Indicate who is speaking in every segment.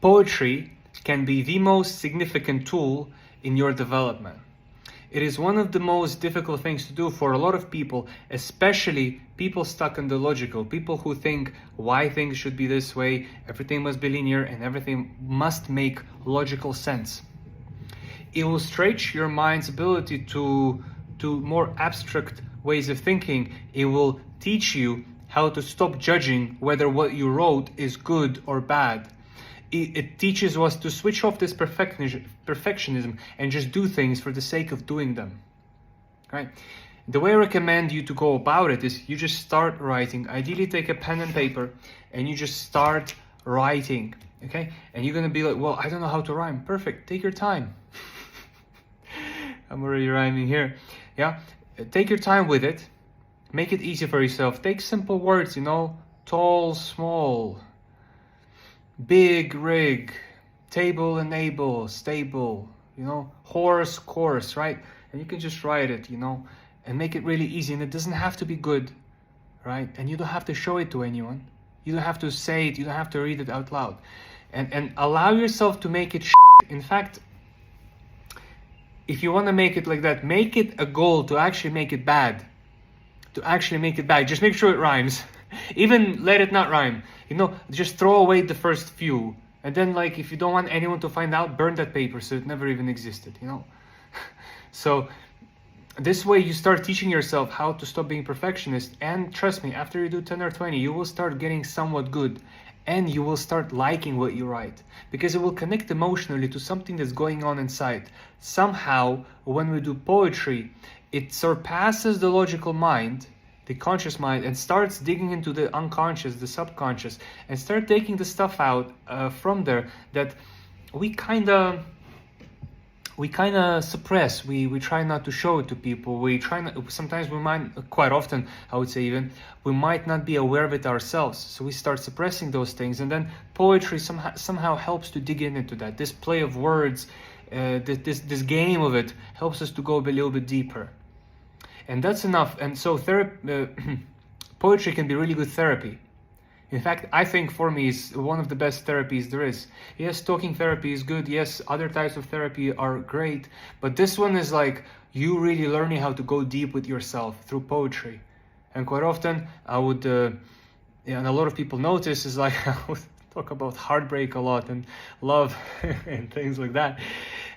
Speaker 1: poetry can be the most significant tool in your development. It is one of the most difficult things to do for a lot of people, especially people stuck in the logical, people who think why things should be this way, everything must be linear, and everything must make logical sense. It will stretch your mind's ability to more abstract ways of thinking. It will teach you how to stop judging whether what you wrote is good or bad. It teaches us to switch off this perfectionism and just do things for the sake of doing them. Right? The way I recommend you to go about it is you just start writing. Ideally, take a pen and paper and you just start writing. Okay? And you're gonna be like, well, I don't know how to rhyme. Perfect. Take your time. I'm already rhyming here. Yeah? Take your time with it. Make it easy for yourself. Take simple words, tall, small, big, rig, table, enable, stable, horse, course, right? And you can just write it, and make it really easy. And it doesn't have to be good, right? And you don't have to show it to anyone. You don't have to say it. You don't have to read it out loud. And allow yourself to make it In fact, if you want to make it like that, make it a goal to actually make it bad. Just make sure it rhymes. Even let it not rhyme. Just throw away the first few. And then, if you don't want anyone to find out, burn that paper so it never even existed, So this way you start teaching yourself how to stop being perfectionist. And trust me, after you do 10 or 20, you will start getting somewhat good. And you will start liking what you write. Because it will connect emotionally to something that's going on inside. Somehow, when we do poetry, it surpasses the logical mind, the conscious mind, and starts digging into the unconscious, the subconscious, and start taking the stuff out from there that we kind of suppress. We try not to show it to people. Sometimes we might, quite often I would say even, we might not be aware of it ourselves. So we start suppressing those things, and then poetry somehow helps to dig into that. This play of words, this game of it helps us to go a little bit deeper. And that's enough. And so poetry can be really good therapy. In fact, I think for me it's one of the best therapies there is. Yes, talking therapy is good. Yes, other types of therapy are great. But this one is like you really learning how to go deep with yourself through poetry. And quite often I would, and a lot of people notice, is like I would talk about heartbreak a lot and love and things like that.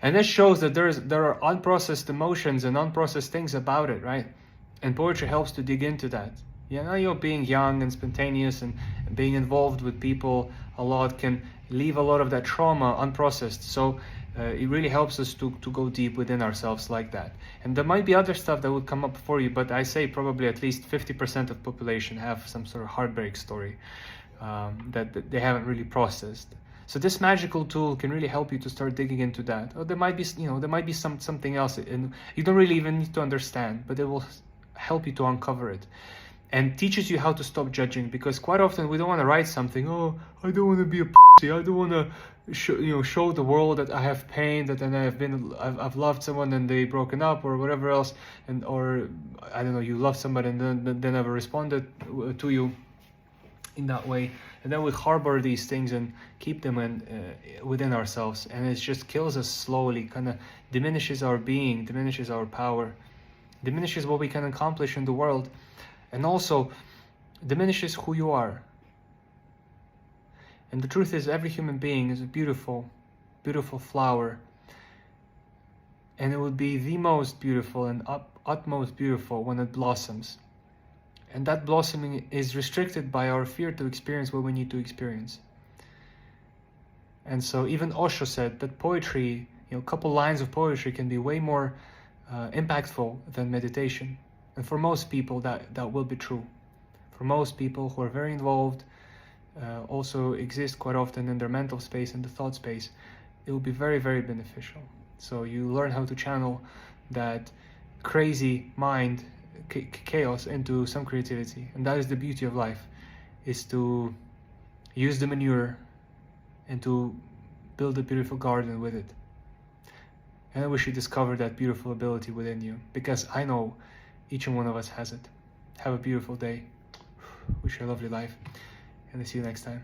Speaker 1: And this shows that there are unprocessed emotions and unprocessed things about it, right? And poetry helps to dig into that. Being young and spontaneous and being involved with people a lot can leave a lot of that trauma unprocessed. So it really helps us to go deep within ourselves like that. And there might be other stuff that would come up for you, but I say probably at least 50% of population have some sort of heartbreak story that they haven't really processed. So this magical tool can really help you to start digging into that. Or there might be something else, and you don't really even need to understand, but it will help you to uncover it. And teaches you how to stop judging, because quite often we don't want to write something, I don't want to be a pussy, I don't want to show the world that I have pain, that I've loved someone and they broken up or whatever else, or I don't know, you love somebody and then they never responded to you in that way, and then we harbor these things and keep them within ourselves, and it just kills us slowly, kind of diminishes our being, diminishes our power, diminishes what we can accomplish in the world. And also diminishes who you are. And the truth is, every human being is a beautiful, beautiful flower. And it will be the most beautiful and utmost beautiful when it blossoms. And that blossoming is restricted by our fear to experience what we need to experience. And so even Osho said that poetry, a couple lines of poetry can be way more impactful than meditation. And for most people, that will be true. For most people who are very involved, also exist quite often in their mental space and the thought space, it will be very, very beneficial. So you learn how to channel that crazy mind chaos into some creativity. And that is the beauty of life, is to use the manure and to build a beautiful garden with it. And I wish you discovered that beautiful ability within you, because I know each and one of us has it. Have a beautiful day. Wish you a lovely life, and I'll see you next time.